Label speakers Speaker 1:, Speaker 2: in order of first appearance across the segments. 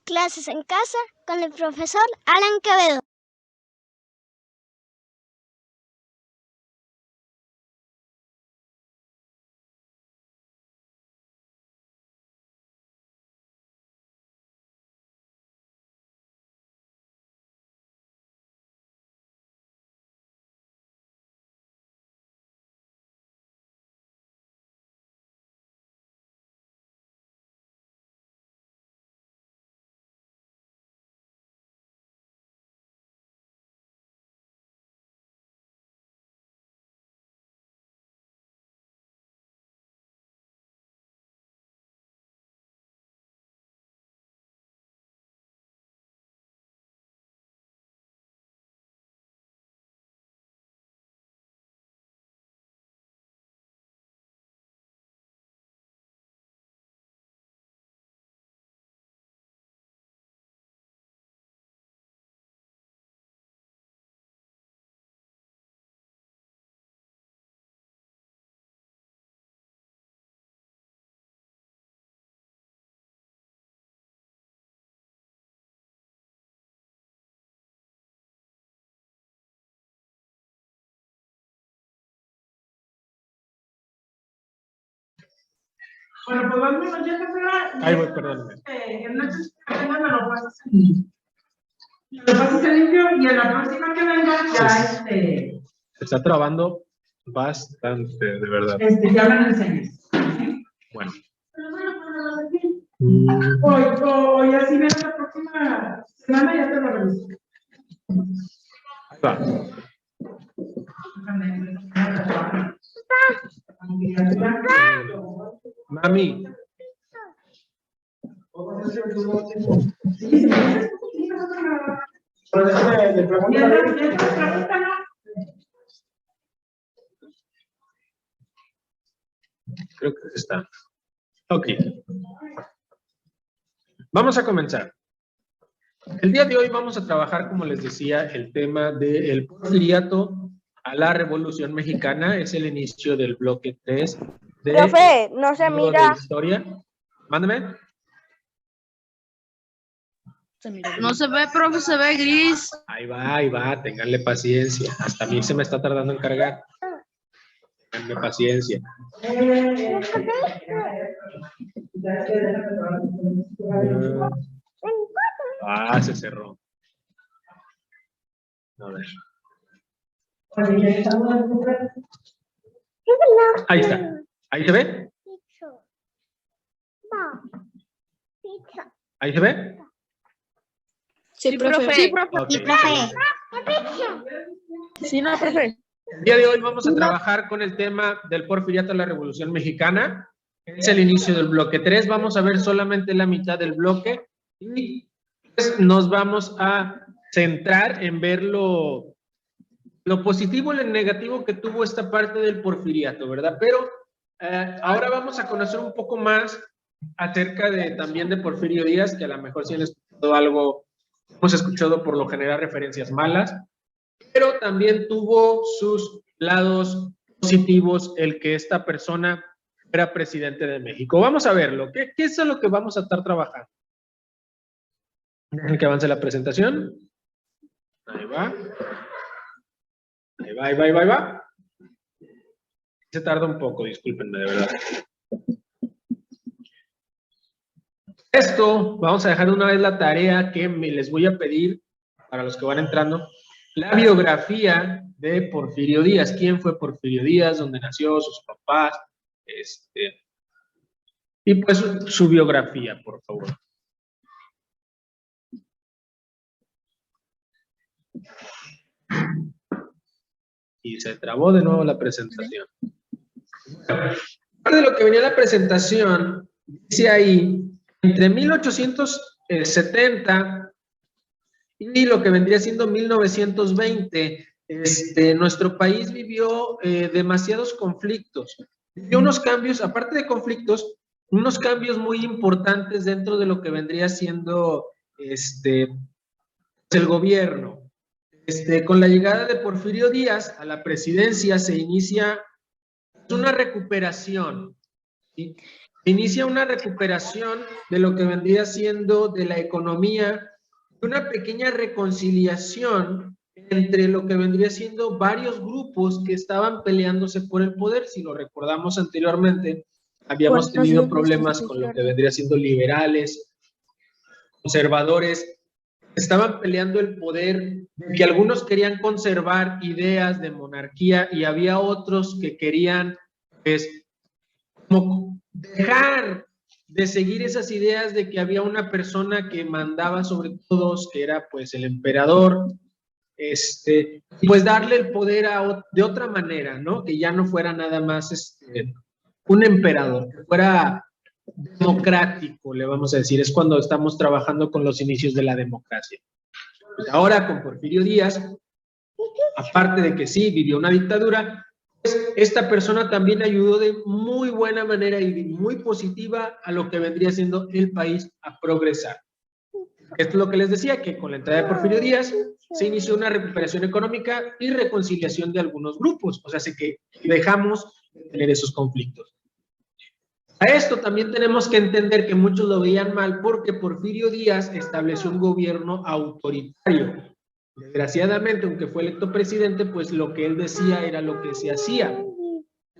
Speaker 1: Clases en casa con el profesor Alan Quevedo.
Speaker 2: Bueno, pues vamos ya a
Speaker 3: Ay, voy, perdón.
Speaker 2: En noches que vengan me lo pasas limpio y en la próxima que venga ya
Speaker 3: Se está trabando bastante, de verdad.
Speaker 2: ya me lo enseñes.
Speaker 3: Bueno.
Speaker 2: Hoy así viene la próxima semana ya te lo reviso.
Speaker 3: Ahí va. Mami. Creo que está. Ok. Vamos a comenzar. El día de hoy vamos a trabajar, como les decía, el tema del porfiriato a la Revolución Mexicana. Es el inicio del bloque 3 de
Speaker 4: Profe, no se mira.
Speaker 3: de historia. Mándame.
Speaker 5: No se ve, profe, se ve gris.
Speaker 3: Ahí va, ténganle paciencia. Hasta a mí se me está tardando en cargar. Ténganle paciencia. Se cerró. A ver. Ahí está. ¿Ahí se ve? ¿Ahí se ve?
Speaker 5: Sí, profe.
Speaker 4: Sí, profe.
Speaker 3: Ok.
Speaker 1: Sí, profe.
Speaker 4: Sí, no, profe.
Speaker 3: El día de hoy vamos a trabajar con el tema del porfiriato a la Revolución Mexicana. Es el inicio del bloque 3. Vamos a ver solamente la mitad del bloque y pues nos vamos a centrar en ver lo positivo y lo negativo que tuvo esta parte del porfiriato, ¿verdad? Pero ahora vamos a conocer un poco más acerca también de Porfirio Díaz, que a lo mejor sí han escuchado algo, hemos escuchado por lo general referencias malas, pero también tuvo sus lados positivos el que esta persona era presidente de México. Vamos a verlo. ¿Qué es lo que vamos a estar trabajando? Dejen que avance la presentación. Ahí va. Ahí va. Se tarda un poco, discúlpenme, de verdad. Esto, vamos a dejar una vez la tarea que les voy a pedir, para los que van entrando, la biografía de Porfirio Díaz. ¿Quién fue Porfirio Díaz? ¿Dónde nació? ¿Sus papás? Y pues su biografía, por favor. Y se trabó de nuevo la presentación. Parte de lo que venía la presentación, dice ahí, entre 1870 y lo que vendría siendo 1920, nuestro país vivió demasiados conflictos. Vivió unos cambios, aparte de conflictos, unos cambios muy importantes dentro de lo que vendría siendo el gobierno. Con la llegada de Porfirio Díaz a la presidencia se inicia una recuperación, ¿sí? inicia una recuperación de lo que vendría siendo de la economía, una pequeña reconciliación entre lo que vendría siendo varios grupos que estaban peleándose por el poder. Si lo recordamos anteriormente, habíamos tenido problemas con lo que vendría siendo liberales, conservadores, estaban peleando el poder, que algunos querían conservar ideas de monarquía y había otros que querían, pues, como dejar de seguir esas ideas de que había una persona que mandaba sobre todos, que era pues el emperador, pues darle el poder de otra manera, ¿no? Que ya no fuera nada más un emperador, que fuera democrático, le vamos a decir. Es cuando estamos trabajando con los inicios de la democracia. Pues ahora con Porfirio Díaz, aparte de que sí vivió una dictadura, pues esta persona también ayudó de muy buena manera y muy positiva a lo que vendría siendo el país a progresar. Esto es lo que les decía, que con la entrada de Porfirio Díaz se inició una recuperación económica y reconciliación de algunos grupos, o sea, así que dejamos de tener esos conflictos. A esto también tenemos que entender que muchos lo veían mal porque Porfirio Díaz estableció un gobierno autoritario. Desgraciadamente, aunque fue electo presidente, pues lo que él decía era lo que se hacía.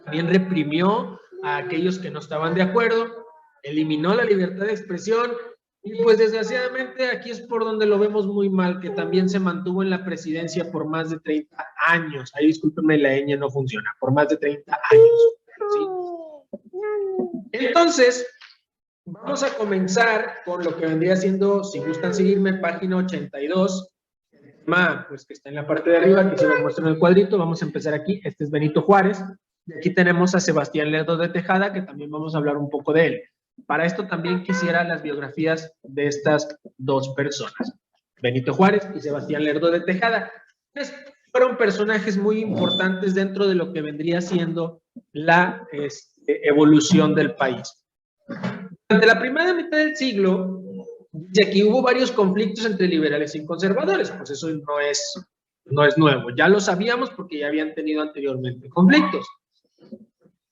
Speaker 3: También reprimió a aquellos que no estaban de acuerdo, eliminó la libertad de expresión y pues desgraciadamente aquí es por donde lo vemos muy mal, que también se mantuvo en la presidencia por más de 30 años. Ahí discúlpenme, la ñ no funciona, por más de 30 años. ¿Sí? Entonces, vamos a comenzar con lo que vendría siendo, si gustan seguirme, página 82, el tema pues, que está en la parte de arriba, que se lo muestro en el cuadrito. Vamos a empezar aquí. Este es Benito Juárez. Y aquí tenemos a Sebastián Lerdo de Tejada, que también vamos a hablar un poco de él. Para esto también quisiera las biografías de estas dos personas, Benito Juárez y Sebastián Lerdo de Tejada. Fueron personajes muy importantes dentro de lo que vendría siendo la evolución del país. Durante la primera mitad del siglo, dice aquí, hubo varios conflictos entre liberales y conservadores. Pues eso no es nuevo. Ya lo sabíamos porque ya habían tenido anteriormente conflictos.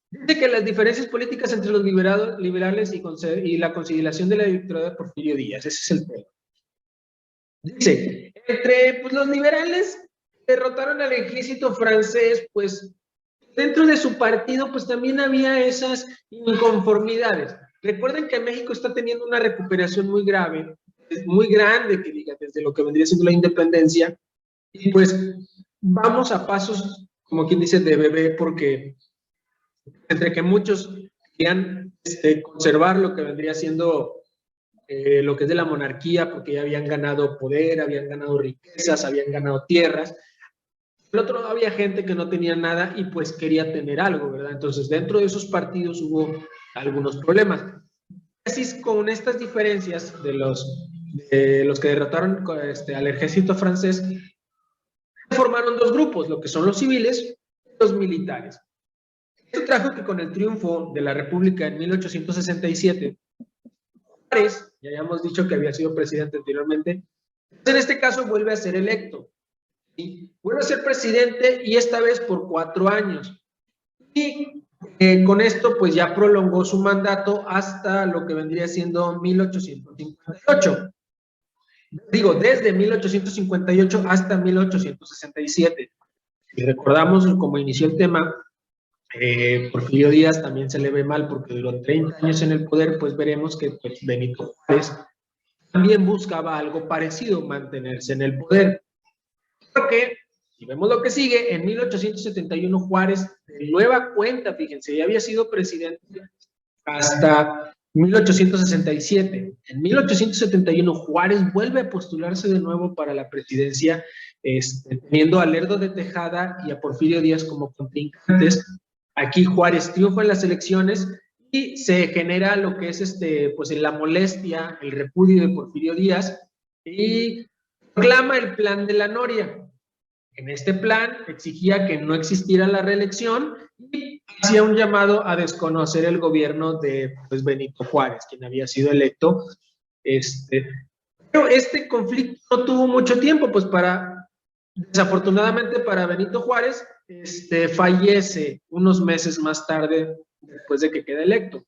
Speaker 3: Dice que las diferencias políticas entre los liberales y la conciliación de la dictadura de Porfirio Díaz, ese es el tema. Dice, entre pues, los liberales derrotaron al ejército francés, pues dentro de su partido pues también había esas inconformidades. Recuerden que México está teniendo una recuperación muy grave, muy grande, que diga, desde lo que vendría siendo la independencia, y pues vamos a pasos, como quien dice, de bebé, porque entre que muchos querían conservar lo que vendría siendo lo que es de la monarquía, porque ya habían ganado poder, habían ganado riquezas, habían ganado tierras. Del otro lado había gente que no tenía nada y pues quería tener algo, ¿verdad? Entonces dentro de esos partidos hubo algunos problemas. Así con estas diferencias de los que derrotaron al ejército francés, formaron dos grupos, lo que son los civiles y los militares. Esto trajo que con el triunfo de la República en 1867, Juárez, ya habíamos dicho que había sido presidente anteriormente, en este caso vuelve a ser electo. ¿Sí? Vuelve a ser presidente y esta vez por 4 años. Y con esto pues ya prolongó su mandato hasta lo que vendría siendo 1858. Digo, desde 1858 hasta 1867. Y recordamos como inició el tema, Porfirio Díaz también se le ve mal porque duró 30 años en el poder, pues veremos que pues, Benito Juárez también buscaba algo parecido, mantenerse en el poder. Porque, si vemos lo que sigue, en 1871 Juárez, de nueva cuenta, fíjense, ya había sido presidente hasta 1867. En 1871 Juárez vuelve a postularse de nuevo para la presidencia, teniendo a Lerdo de Tejada y a Porfirio Díaz como contrincantes. Aquí Juárez triunfa en las elecciones y se genera lo que es pues la molestia, el repudio de Porfirio Díaz y proclama el Plan de la Noria. En este plan exigía que no existiera la reelección y hacía un llamado a desconocer el gobierno de pues, Benito Juárez, quien había sido electo. Pero este conflicto no tuvo mucho tiempo, pues desafortunadamente para Benito Juárez, fallece unos meses más tarde después de que queda electo.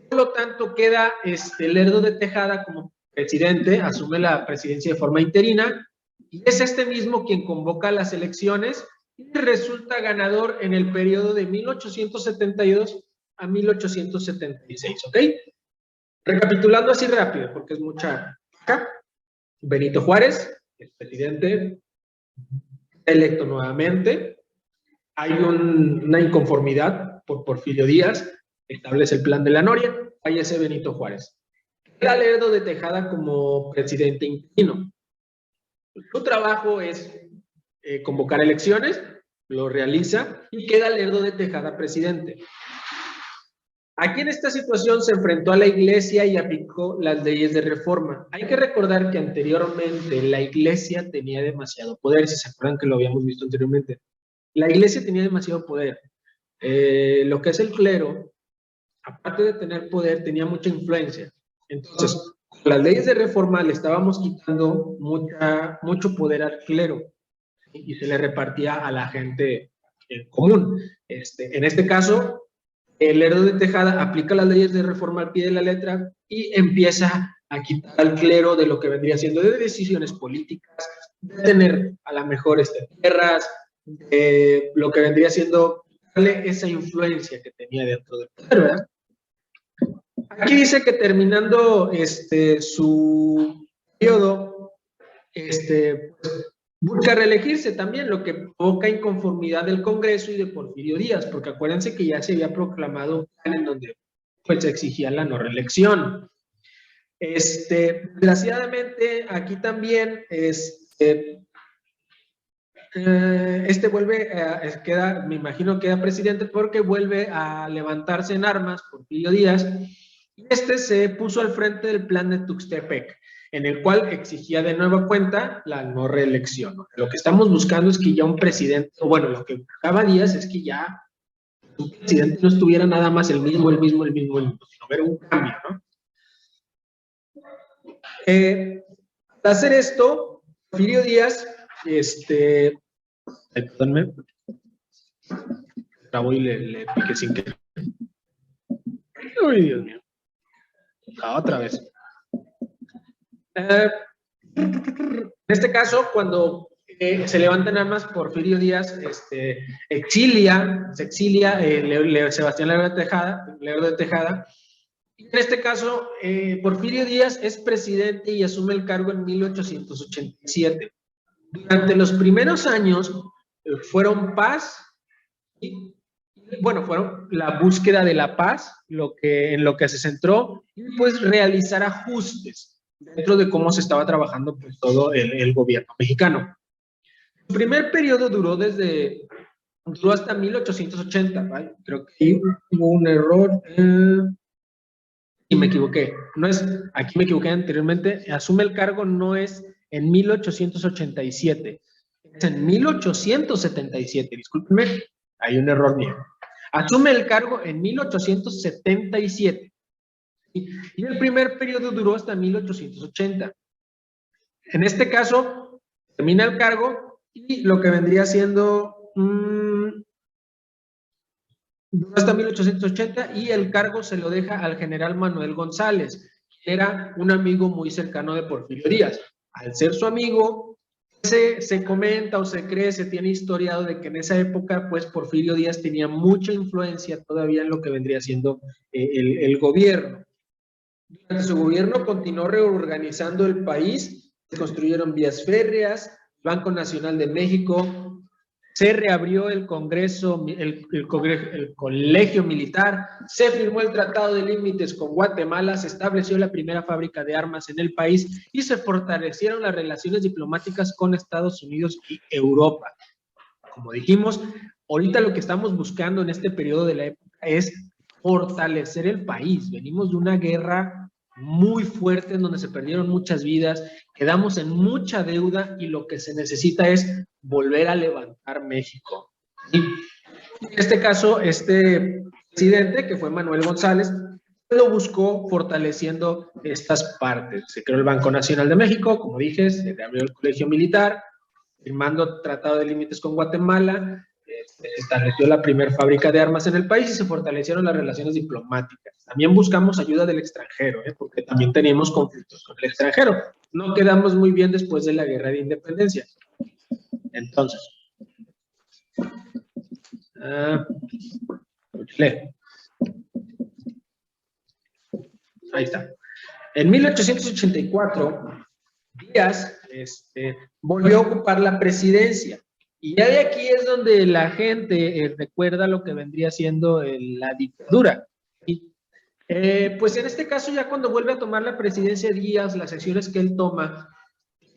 Speaker 3: Por lo tanto, queda Lerdo de Tejada como presidente, asume la presidencia de forma interina, y es este mismo quien convoca las elecciones y resulta ganador en el periodo de 1872 a 1876, ¿ok? Recapitulando así rápido, porque es mucha acá. Benito Juárez, el presidente, electo nuevamente. Hay una inconformidad por Porfirio Díaz, establece el Plan de la Noria, fallece Benito Juárez. Queda Lerdo de Tejada como presidente interino. Su trabajo es convocar elecciones, lo realiza y queda Lerdo de Tejada presidente. Aquí en esta situación se enfrentó a la Iglesia y aplicó las leyes de reforma. Hay que recordar que anteriormente la Iglesia tenía demasiado poder, si se acuerdan que lo habíamos visto anteriormente. La Iglesia tenía demasiado poder. Lo que es el clero, aparte de tener poder, tenía mucha influencia. Entonces, con las leyes de reforma le estábamos quitando mucho poder al clero y se le repartía a la gente común. En este caso, Lerdo de Tejada aplica las leyes de reforma al pie de la letra y empieza a quitar al clero de lo que vendría siendo de decisiones políticas, de tener a la mejor tierras, de lo que vendría siendo darle esa influencia que tenía dentro del poder, ¿verdad? Aquí dice que terminando su periodo, busca reelegirse también, lo que provoca inconformidad del Congreso y de Porfirio Díaz, porque acuérdense que ya se había proclamado un plan en donde pues, se exigía la no reelección. Desgraciadamente, aquí también, vuelve, me imagino queda presidente porque vuelve a levantarse en armas Porfirio Díaz, y se puso al frente del plan de Tuxtepec, en el cual exigía de nueva cuenta la no reelección. Lo que estamos buscando es que ya un presidente, o bueno, lo que buscaba Díaz es que ya un presidente no estuviera nada más el mismo, sino ver un cambio, ¿no? Al hacer esto, Porfirio Díaz, perdónme, trabo y le piqué sin querer. Uy, Dios mío. Otra vez. En este caso, cuando se levantan armas, Porfirio Díaz se exilia Sebastián Lerdo de Tejada. Y en este caso, Porfirio Díaz es presidente y asume el cargo en 1887. Durante los primeros años fueron paz y fueron la búsqueda de la paz, en lo que se centró, y pues realizar ajustes dentro de cómo se estaba trabajando pues, todo el gobierno mexicano. El primer periodo duró hasta 1880, ¿vale? Creo que hubo un error y me equivoqué. Aquí me equivoqué anteriormente, asume el cargo no es en 1887, es en 1877, discúlpenme, hay un error mío. Asume el cargo en 1877 y el primer periodo duró hasta 1880. En este caso, termina el cargo y lo que vendría siendo duró hasta 1880 y el cargo se lo deja al general Manuel González, que era un amigo muy cercano de Porfirio Díaz. Al ser su amigo, se comenta o se cree, se tiene historiado de que en esa época, pues Porfirio Díaz tenía mucha influencia todavía en lo que vendría siendo el gobierno. Durante su gobierno continuó reorganizando el país, se construyeron vías férreas, Banco Nacional de México, se reabrió el Congreso, el Colegio Militar, se firmó el Tratado de Límites con Guatemala, se estableció la primera fábrica de armas en el país y se fortalecieron las relaciones diplomáticas con Estados Unidos y Europa. Como dijimos, ahorita lo que estamos buscando en este periodo de la época es fortalecer el país. Venimos de una guerra muy fuerte en donde se perdieron muchas vidas, quedamos en mucha deuda y lo que se necesita es volver a levantar México. Y en este caso, presidente, que fue Manuel González, lo buscó fortaleciendo estas partes. Se creó el Banco Nacional de México, como dije, se reabrió el Colegio Militar, firmando Tratado de Límites con Guatemala, Se estableció la primera fábrica de armas en el país y se fortalecieron las relaciones diplomáticas. También buscamos ayuda del extranjero, porque también teníamos conflictos con el extranjero. No quedamos muy bien después de la guerra de independencia. Entonces, ahí está. En 1884, Díaz volvió a ocupar la presidencia. Y ya de aquí es donde la gente recuerda lo que vendría siendo la dictadura. Y, pues en este caso, ya cuando vuelve a tomar la presidencia Díaz, las acciones que él toma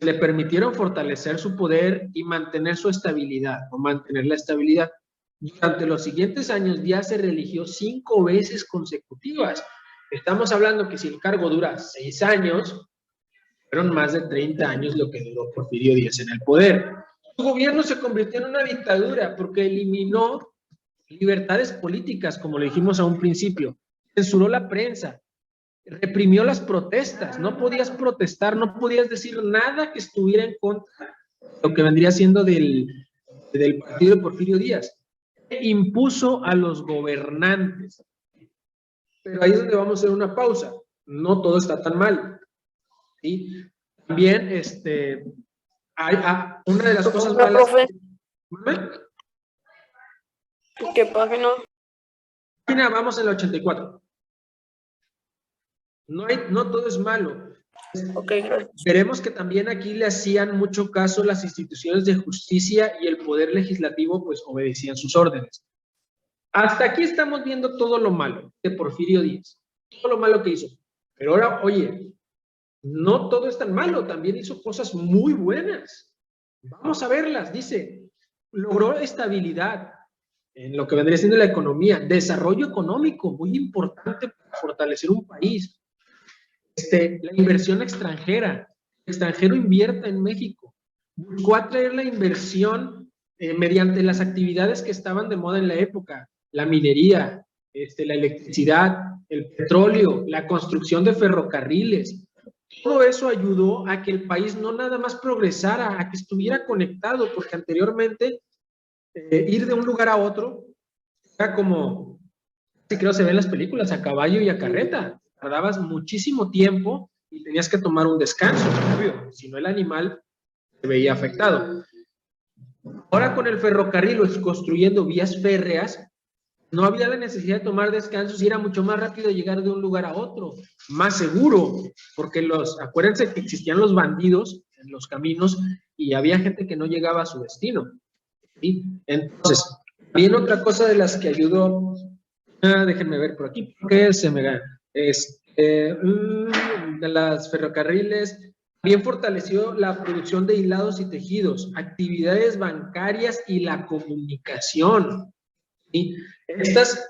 Speaker 3: le permitieron fortalecer su poder y mantener su estabilidad, o mantener la estabilidad. Durante los siguientes años, Díaz se reeligió 5 veces consecutivas. Estamos hablando que si el cargo dura 6 años, fueron más de 30 años lo que duró Porfirio Díaz en el poder. Su gobierno se convirtió en una dictadura porque eliminó libertades políticas, como le dijimos a un principio, censuró la prensa, reprimió las protestas, no podías protestar, no podías decir nada que estuviera en contra de lo que vendría siendo del partido de Porfirio Díaz. Impuso a los gobernantes. Pero ahí es donde vamos a hacer una pausa. No todo está tan mal. ¿Sí? También, una de las cosas malas...
Speaker 4: Profe. ¿Qué página?
Speaker 3: Vamos en la 84. No todo es malo.
Speaker 4: Ok, gracias.
Speaker 3: Veremos que también aquí le hacían mucho caso las instituciones de justicia y el poder legislativo, pues obedecían sus órdenes. Hasta aquí estamos viendo todo lo malo de Porfirio Díaz, todo lo malo que hizo. Pero ahora, oye, no todo es tan malo, también hizo cosas muy buenas. Vamos a verlas, dice, logró estabilidad en lo que vendría siendo la economía, desarrollo económico, muy importante para fortalecer un país. La inversión extranjera, el extranjero invierta en México, buscó atraer la inversión mediante las actividades que estaban de moda en la época, la minería, la electricidad, el petróleo, la construcción de ferrocarriles. Todo eso ayudó a que el país no nada más progresara, a que estuviera conectado, porque anteriormente ir de un lugar a otro era como, sí creo se ve en las películas, a caballo y a carreta. Tardabas muchísimo tiempo y tenías que tomar un descanso, obvio, si no el animal se veía afectado. Ahora con el ferrocarril o construyendo vías férreas, no había la necesidad de tomar descansos y era mucho más rápido llegar de un lugar a otro, más seguro, porque acuérdense que existían los bandidos en los caminos y había gente que no llegaba a su destino. ¿Sí? Entonces, bien otra cosa de las que ayudó, déjenme ver por aquí, porque se me gana. De las ferrocarriles, bien fortaleció la producción de hilados y tejidos, actividades bancarias y la comunicación. ¿Sí? Estas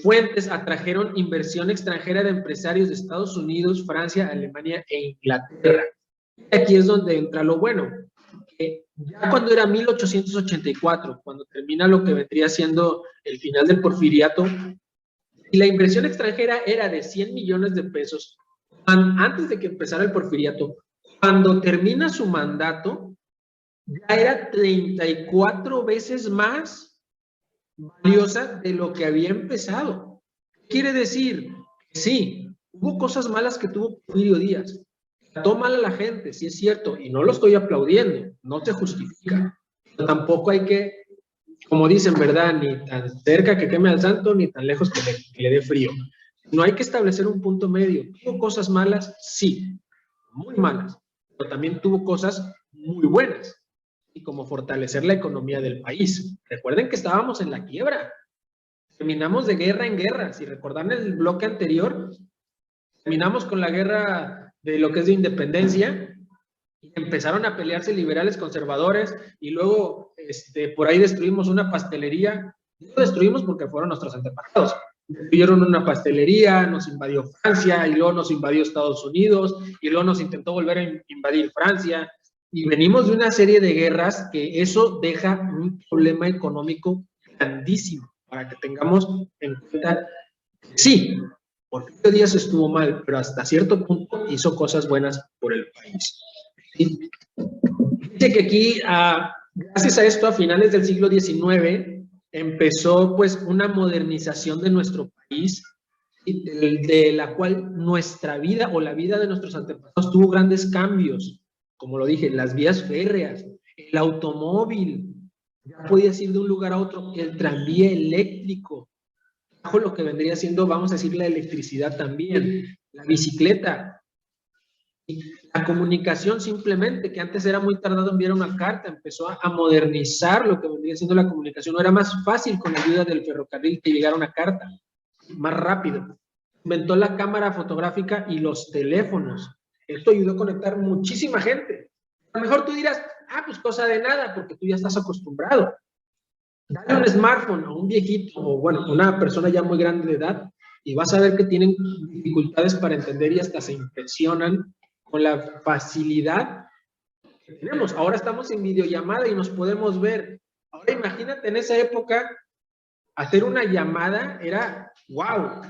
Speaker 3: fuentes atrajeron inversión extranjera de empresarios de Estados Unidos, Francia, Alemania e Inglaterra. Aquí es donde entra lo bueno. Ya cuando era 1884, cuando termina lo que vendría siendo el final del porfiriato, y la inversión extranjera era de 100 millones de pesos, antes de que empezara el porfiriato, cuando termina su mandato, ya era 34 veces más valiosa de lo que había empezado. ¿Qué quiere decir? Sí, hubo cosas malas que tuvo Porfirio Díaz. Trató mal a la gente, sí es cierto, y no lo estoy aplaudiendo, no se justifica. Pero tampoco hay que, como dicen, ¿verdad? Ni tan cerca que queme al santo, ni tan lejos que le dé frío. No hay que establecer un punto medio. ¿Tuvo cosas malas? Sí, muy malas, pero también tuvo cosas muy buenas, y como fortalecer la economía del país. Recuerden que estábamos en la quiebra. Terminamos de guerra en guerra. Si recordan el bloque anterior, terminamos con la guerra de lo que es de independencia, y empezaron a pelearse liberales conservadores, y luego por ahí destruimos una pastelería. No destruimos porque fueron nuestros antepasados. Destruyeron una pastelería, nos invadió Francia, y luego nos invadió Estados Unidos, y luego nos intentó volver a invadir Francia, y venimos de una serie de guerras que eso deja un problema económico grandísimo, para que tengamos en cuenta. Sí, Porfirio Díaz estuvo mal, pero hasta cierto punto hizo cosas buenas por el país. ¿Sí? Dice que aquí Gracias a esto, a finales del siglo XIX, empezó pues una modernización de nuestro país, de la cual nuestra vida o la vida de nuestros antepasados tuvo grandes cambios. Como lo dije, las vías férreas, el automóvil, ya podías ir de un lugar a otro, el tranvía eléctrico, bajo lo que vendría siendo, vamos a decir, la electricidad también, la bicicleta, la comunicación simplemente, que antes era muy tardado enviar una carta, empezó a modernizar lo que vendría siendo la comunicación. No era más fácil con la ayuda del ferrocarril que llegara una carta, más rápido. Inventó la cámara fotográfica y los teléfonos. Esto ayudó a conectar muchísima gente. A lo mejor tú dirás, pues cosa de nada, porque tú ya estás acostumbrado. Dale un smartphone a un viejito, o bueno, una persona ya muy grande de edad, y vas a ver que tienen dificultades para entender y hasta se impresionan con la facilidad que tenemos. Ahora estamos en videollamada y nos podemos ver. Ahora imagínate en esa época, hacer una llamada era wow,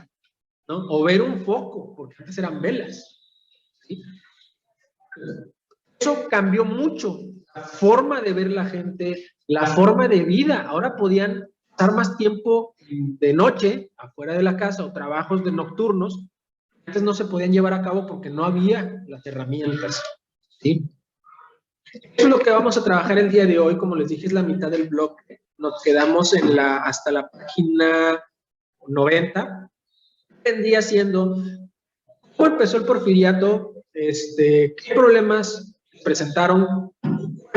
Speaker 3: ¿no? O ver un foco, porque antes eran velas, ¿sí? Eso cambió mucho, la forma de ver la gente, la forma de vida. Ahora podían pasar más tiempo de noche, afuera de la casa, o trabajos de nocturnos. Antes no se podían llevar a cabo porque no había las herramientas, ¿sí? Eso es lo que vamos a trabajar el día de hoy. Como les dije, es la mitad del bloque. Nos quedamos hasta la página 90. Vendría siendo cómo empezó el porfiriato, qué problemas presentaron,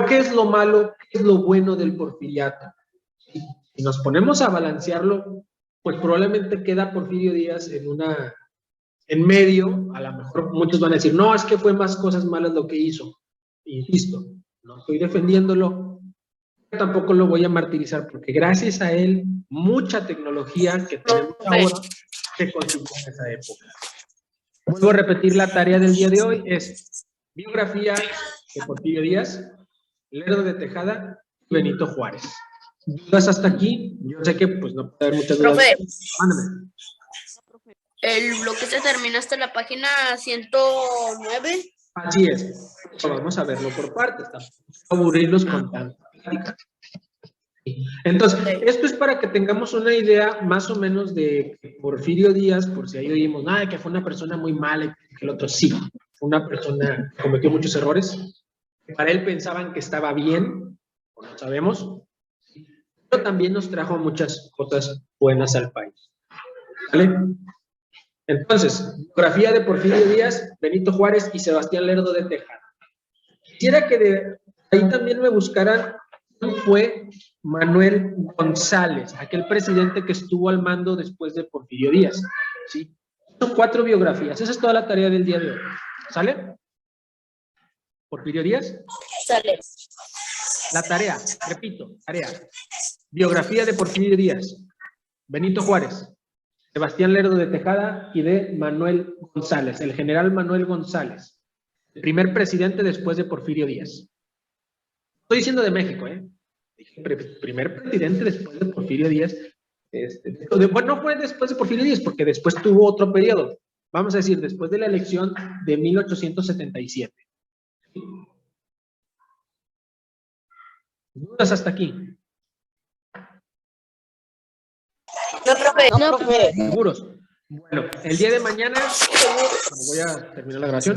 Speaker 3: qué es lo malo, qué es lo bueno del porfiriato. Si nos ponemos a balancearlo, pues probablemente queda Porfirio Díaz en medio. A lo mejor muchos van a decir, no, es que fue más cosas malas lo que hizo. Insisto, no estoy defendiéndolo, tampoco lo voy a martirizar, porque gracias a él, mucha tecnología que tenemos ahora se consiguió en esa época. Vuelvo a repetir, la tarea del día de hoy es biografía de Porfirio Díaz, Lerdo de Tejada y Benito Juárez. ¿Dudas hasta aquí? Yo sé que pues no puede haber muchas dudas.
Speaker 4: Profe,
Speaker 3: Mándame.
Speaker 4: el bloque se termina hasta la página 109.
Speaker 3: Así es. Vamos a verlo por partes. Tampoco aburrirlos con tanta plática. Entonces, esto es para que tengamos una idea más o menos de Porfirio Díaz, por si ahí oímos, que fue una persona muy mala, que el otro sí, fue una persona que cometió muchos errores, que para él pensaban que estaba bien, o no sabemos, pero también nos trajo muchas cosas buenas al país. ¿Vale? Entonces, biografía de Porfirio Díaz, Benito Juárez y Sebastián Lerdo de Tejada. Quisiera que de ahí también me buscaran quién fue Manuel González, aquel presidente que estuvo al mando después de Porfirio Díaz. ¿Sí? Son 4 biografías. Esa es toda la tarea del día de hoy. ¿Sale? Porfirio Díaz.
Speaker 4: Sale.
Speaker 3: La tarea, repito, tarea. Biografía de Porfirio Díaz, Benito Juárez, Sebastián Lerdo de Tejada y de Manuel González, el general Manuel González, el primer presidente después de Porfirio Díaz. Estoy diciendo de México, Dije, primer presidente después de Porfirio Díaz. Bueno, no fue después de Porfirio Díaz, porque después tuvo otro periodo. Vamos a decir, después de la elección de 1877. ¿Dudas hasta aquí?
Speaker 4: No, profe.
Speaker 1: No, profe.
Speaker 3: ¿Seguros? Bueno, el día de mañana, voy a terminar la grabación.